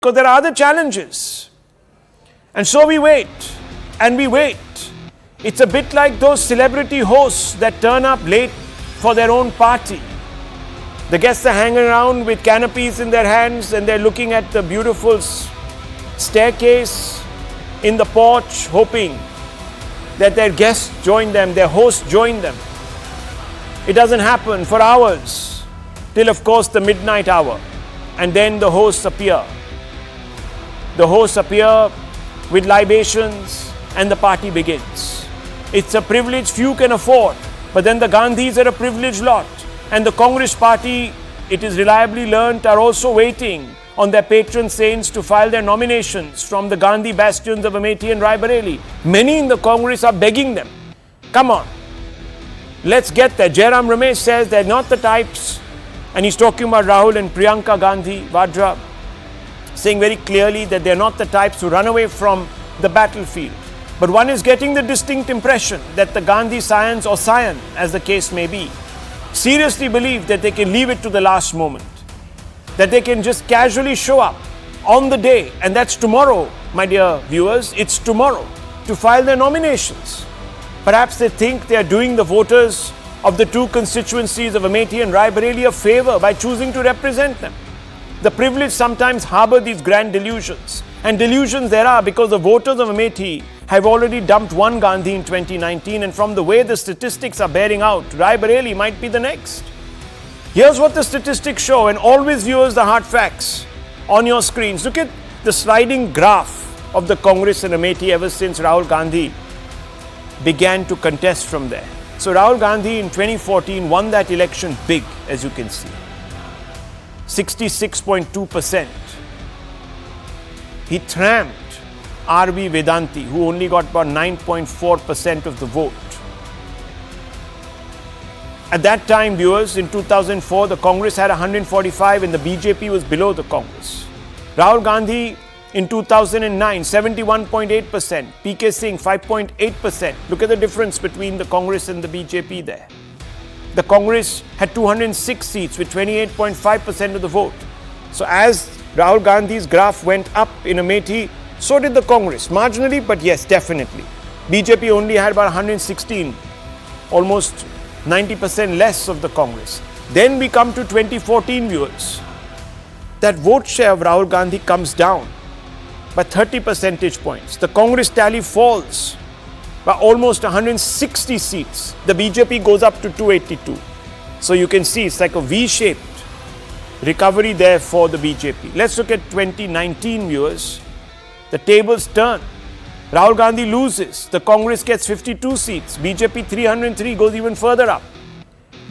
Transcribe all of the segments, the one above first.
Because there are other challenges. And so we wait, and we wait. It's a bit like those celebrity hosts that turn up late for their own party. The guests are hanging around with canopies in their hands and they're looking at the beautiful staircase in the porch, hoping that their guests join them, their host join them. It doesn't happen for hours, till of course the midnight hour. And then the hosts appear. The hosts appear with libations and the party begins. It's a privilege few can afford, but then the Gandhis are a privileged lot. And the Congress party, it is reliably learnt, are also waiting on their patron saints to file their nominations from the Gandhi bastions of Amethi and Rae Bareli. Many in the Congress are begging them, come on, let's get there. Jairam Ramesh says they're not the types, and he's talking about Rahul and Priyanka Gandhi, Vadra, saying very clearly that they're not the types to run away from the battlefield. But one is getting the distinct impression that the Gandhi scions or scion, as the case may be, seriously believe that they can leave it to the last moment, that they can just casually show up on the day, and that's tomorrow, my dear viewers, it's tomorrow, to file their nominations. Perhaps they think they are doing the voters of the two constituencies of Amethi and Rae Bareli a favor by choosing to represent them. The privileged sometimes harbor these grand delusions, and delusions there are because the voters of Amethi have already dumped one Gandhi in 2019, and from the way the statistics are bearing out, Rae Bareli might be the next. Here's what the statistics show, and always viewers, the hard facts on your screens. Look at the sliding graph of the Congress in Amethi ever since Rahul Gandhi began to contest from there. So Rahul Gandhi in 2014 won that election big, as you can see. 66.2%. He trampled R.V. Vedanti, who only got about 9.4% of the vote. At that time, viewers, in 2004, the Congress had 145 and the BJP was below the Congress. Rahul Gandhi in 2009, 71.8%. PK Singh, 5.8%. Look at the difference between the Congress and the BJP there. The Congress had 206 seats with 28.5% of the vote. So as Rahul Gandhi's graph went up in Amethi, so did the Congress. Marginally, but yes, definitely. BJP only had about 116, almost 90% less of the Congress. Then we come to 2014, viewers. That vote share of Rahul Gandhi comes down by 30 percentage points. The Congress tally falls by almost 160 seats. The BJP goes up to 282. So you can see it's like a V-shaped recovery there for the BJP. Let's look at 2019, viewers. The tables turn. Rahul Gandhi loses. The Congress gets 52 seats. BJP 303 goes even further up.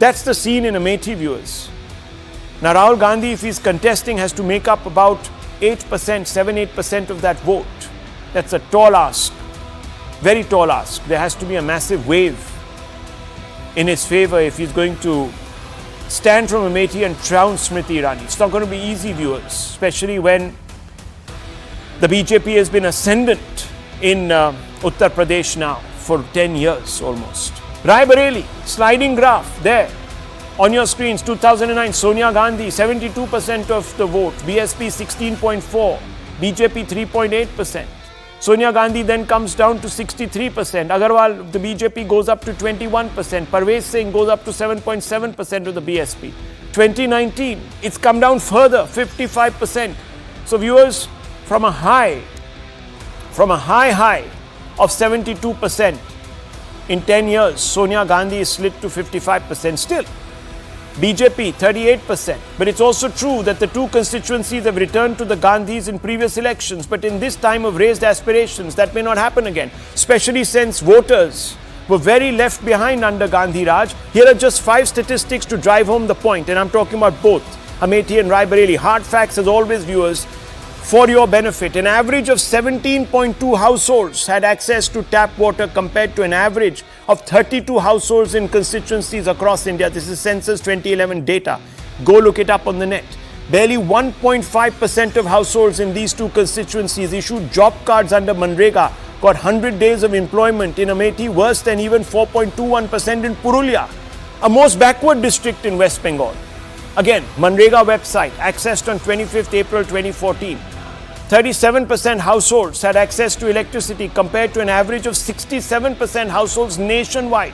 That's the scene in Amethi, viewers. Now Rahul Gandhi, if he's contesting, has to make up about 8%, 7-8% of that vote. That's a tall ask. Very tall ask. There has to be a massive wave in his favor if he's going to stand from Amethi and trounce Smriti Irani. It's not going to be easy, viewers, especially when the BJP has been ascendant in Uttar Pradesh now for 10 years almost. Rae Bareli, sliding graph there on your screens. 2009, Sonia Gandhi, 72% of the vote. BSP 16.4%. BJP 3.8%. Sonia Gandhi then comes down to 63%. Agarwal, the BJP, goes up to 21%. Parvez Singh goes up to 7.7% of the BSP. 2019, it's come down further, 55%. So viewers, from a high of 72% in 10 years, Sonia Gandhi is slid to 55% still. BJP 38%. But it's also true that the two constituencies have returned to the Gandhis in previous elections. But in this time of raised aspirations, that may not happen again, especially since voters were very left behind under Gandhi Raj. Here are just 5 statistics to drive home the point, and I'm talking about both Amethi and Rae Bareli. Hard facts, as always, viewers, for your benefit. An average of 17.2 households had access to tap water compared to an average of 32 households in constituencies across India. This is Census 2011 data. Go look it up on the net. Barely 1.5% of households in these two constituencies issued job cards under Manrega, got 100 days of employment in Amethi, worse than even 4.21% in Purulia, a most backward district in West Bengal. Again, Manrega website, accessed on 25th April 2014. 37% households had access to electricity compared to an average of 67% households nationwide.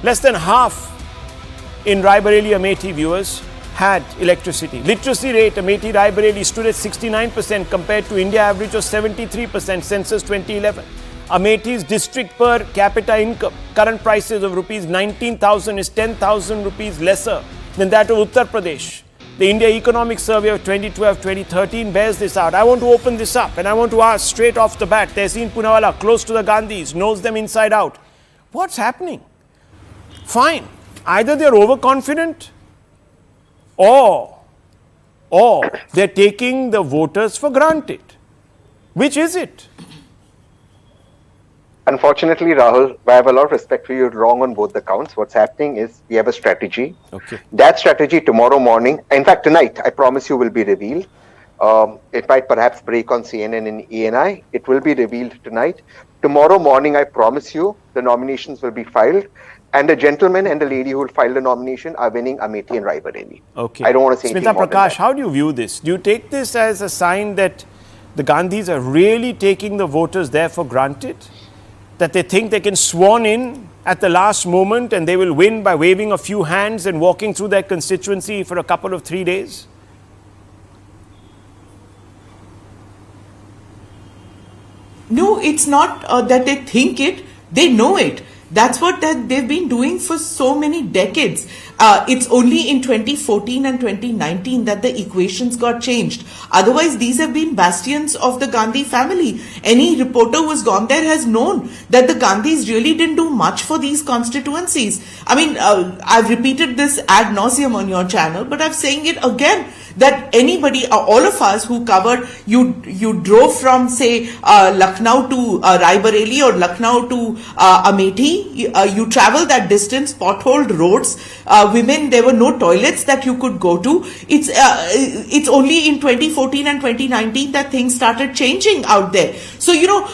Less than half in Rae Bareli, Amethi, viewers, had electricity. Literacy rate, Amethi, Rae Bareli stood at 69% compared to India average of 73% census 2011. Amethi's district per capita income, current prices of rupees 19,000 is 10,000 rupees lesser than that of Uttar Pradesh. The India Economic Survey of 2012-2013 bears this out. I want to open this up and I want to ask straight off the bat, Tehseen Poonawalla, close to the Gandhis, knows them inside out. What's happening? Fine. Either they're overconfident or they're taking the voters for granted. Which is it? Unfortunately, Rahul, I have a lot of respect for you. You're wrong on both the counts. What's happening is we have a strategy. Okay. That strategy tomorrow morning, in fact, tonight, I promise you, will be revealed. It might perhaps break on CNN and ENI. It will be revealed tonight. Tomorrow morning, I promise you, the nominations will be filed. And the gentleman and the lady who will file the nomination are winning Amethi and Rae Bareli. Okay. I don't want to say anything more than Prakash, that. how do you view this? Do you take this as a sign that the Gandhis are really taking the voters there for granted? That they think they can swan in at the last moment and they will win by waving a few hands and walking through their constituency for a couple of 3 days? No, it's not that they think it, they know it. That's what they've been doing for so many decades. It's only in 2014 and 2019 that the equations got changed. Otherwise, these have been bastions of the Gandhi family. Any reporter who has gone there has known that the Gandhis really didn't do much for these constituencies. I mean, I've repeated this ad nauseum on your channel, but I'm saying it again, that anybody, all of us who covered, you drove from, say, Lucknow to Rae Bareli or Lucknow to Amethi, you travel that distance, potholed roads, women, there were no toilets that you could go to. It's only in 2014 and 2019 that things started changing out there. So, you know,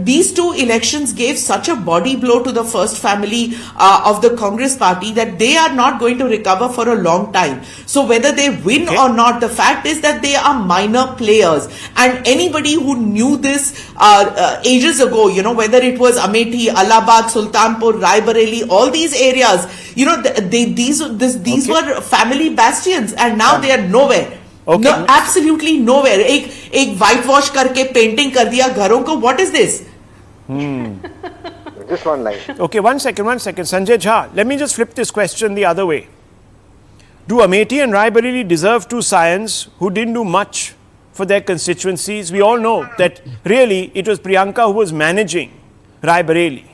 these two elections gave such a body blow to the first family of the Congress party that they are not going to recover for a long time. So whether they win or not, the fact is that they are minor players. And anybody who knew this ages ago, you know, whether it was Amethi, Allahabad, Sultanpur, Rae Bareli, all these areas, you know, these were family bastions, and now they are nowhere. Okay. No, absolutely nowhere. एक whitewash करके painting कर दिया घरों को. What is this? Just one line. Okay, one second. Sanjay Jha, let me just flip this question the other way. Do Amethi and Rae Bareli deserve two scions who didn't do much for their constituencies? We all know that really it was Priyanka who was managing Rae Bareli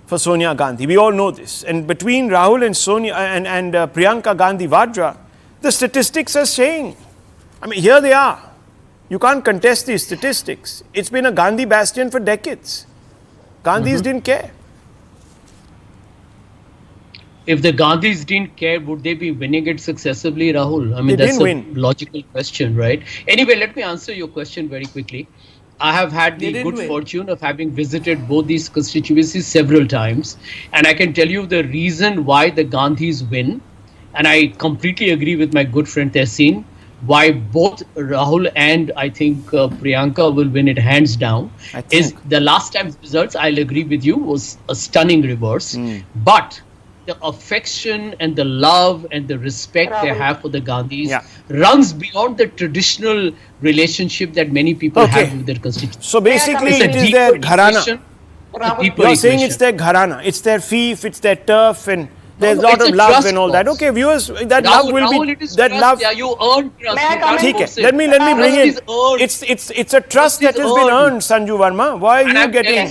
for Sonia Gandhi. We all know this. And between Rahul and Sonia and Priyanka Gandhi Vadra, the statistics are saying, I mean, here they are. You can't contest these statistics. It's been a Gandhi bastion for decades. Gandhis didn't care. If the Gandhis didn't care, would they be winning it successively, Rahul? I mean, that's a logical question, right? Anyway, let me answer your question very quickly. I have had the good fortune of having visited both these constituencies several times. And I can tell you the reason why the Gandhis win. And I completely agree with my good friend Tehseen, why both Rahul and I think Priyanka will win it hands down. Is the last time's results, I'll agree with you, was a stunning reverse. But the affection and the love and the respect they have for the Gandhis runs beyond the traditional relationship that many people have with their constituents. So basically it is their gharana. You're saying it's their gharana, it's their fief, it's their turf, and there's a lot of love and all that. Okay, viewers, that love will be that love. Yeah, you earn trust. Let me bring in. It's a trust that has been earned, Sanju Verma. Why are you getting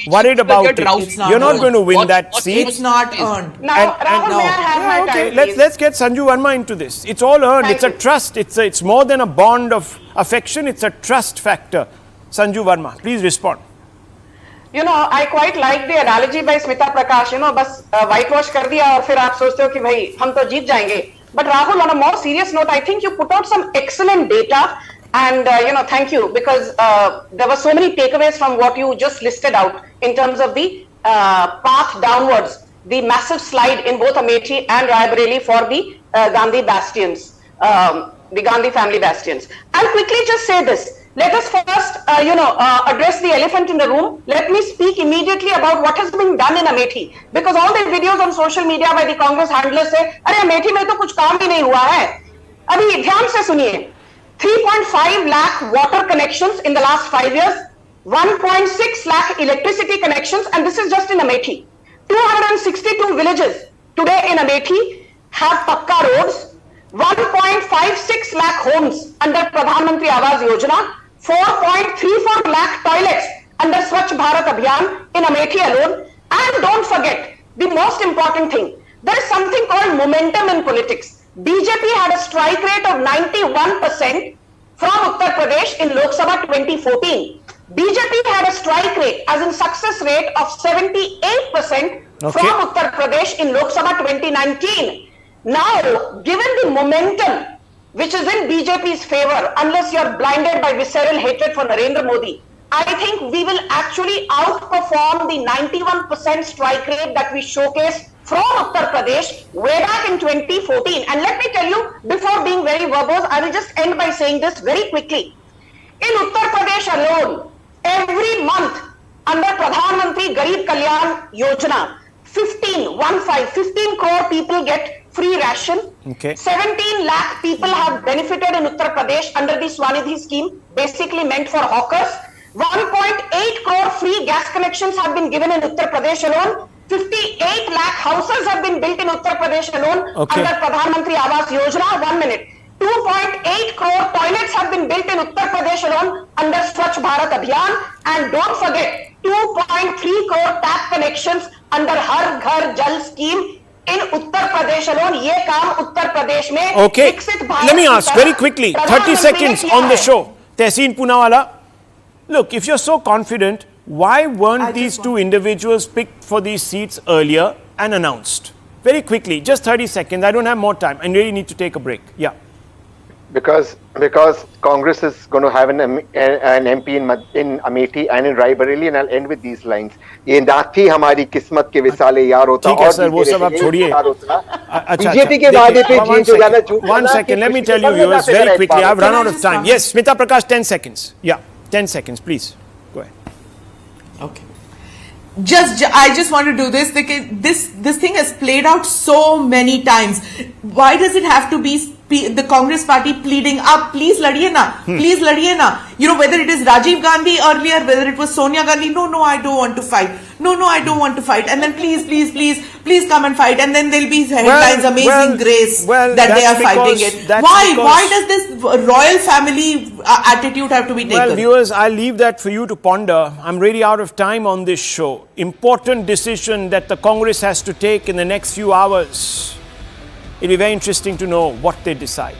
worried about it? You're not going to win that seat. It's not earned. Now, Rahul, may I have my time, please? Let's get Sanju Verma into this. It's all earned. It's a trust. It's more than a bond of affection. It's a trust factor. Sanju Verma, please respond. You know, I quite like the analogy by Smita Prakash. You know, बस whitewash कर दिया और फिर आप सोचते हो कि भाई हम तो जीत जाएंगे. But Rahul, on a more serious note, I think you put out some excellent data, and you know, thank you, because there were so many takeaways from what you just listed out in terms of the path downwards, the massive slide in both Amethi and Rae Bareli for the Gandhi bastions, the Gandhi family bastions. I'll quickly just say this. let us first, address the elephant in the room. Let me speak immediately about what has been done in Amethi. Because all the videos on social media by the Congress handlers say, "अरे Amethi में तो कुछ काम ही नहीं हुआ है." अभी ध्यान से सुनिए. 3.5 lakh water connections in the last 5 years. 1.6 lakh electricity connections, and this is just in Amethi. 262 villages today in Amethi have pakka roads. 1.56 lakh homes under Pradhan Mantri Awas Yojana. 4.34 lakh toilets under Swachh Bharat Abhiyan in Amethi alone. And don't forget the most important thing. There is something called momentum in politics. BJP had a strike rate of 91% from Uttar Pradesh in Lok Sabha 2014. BJP had a strike rate, as in success rate, of 78% from Uttar Pradesh in Lok Sabha 2019. Now, given the momentum which is in BJP's favor, unless you're blinded by visceral hatred for Narendra Modi, I think we will actually outperform the 91% strike rate that we showcased from Uttar Pradesh way back in 2014. And let me tell you, before being very verbose, I will just end by saying this very quickly. In Uttar Pradesh alone, every month under Pradhan Mantri Garib Kalyan Yojana, 15 crore people get free ration. 17 lakh people have benefited in Uttar Pradesh under the Swanidhi scheme, basically meant for hawkers. 1.8 crore free gas connections have been given in Uttar Pradesh alone. 58 lakh houses have been built in Uttar Pradesh alone under Pradhan Mantri Awas Yojana. 1 minute. 2.8 crore toilets have been built in Uttar Pradesh alone under Swachh Bharat Abhiyan. And don't forget, 2.3 crore tap connections under Har Ghar Jal scheme in Uttar Pradesh alone. Ye kaam Uttar Pradesh mein. Okay, let me ask very quickly, 30 seconds on the show. Tehseen Poonawala, look, if you're so confident, why weren't these two individuals picked for these seats earlier and announced? Very quickly, just 30 seconds. I don't have more time. I really need to take a break. Yeah. Because Congress is going to have an MP in Amethi and in Rae Bareli, and I'll end with these lines. ये ना थी हमारी किस्मत के विसाले यार होता ठीक है सर, वो सब आप छोड़िए. बीजेपी के वादे पे चेंज हो जाना झूठ. One second, let me tell you viewers very quickly. I've run out of time. Yes, Smita Prakash, 10 seconds. Yeah, 10 seconds, please. Go ahead. Okay. I just want to do this because this thing has played out so many times. Why does it have to be the Congress party pleading up, please ladhiye na, please ladhiye na. You know, whether it is Rajiv Gandhi earlier, whether it was Sonia Gandhi, no, I don't want to fight. No, I don't want to fight. And then please come and fight. And then there'll be headlines, amazing grace that they are fighting it. Why does this royal family attitude have to be taken? Well, viewers, I'll leave that for you to ponder. I'm really out of time on this show. Important decision that the Congress has to take in the next few hours. It'll be very interesting to know what they decide.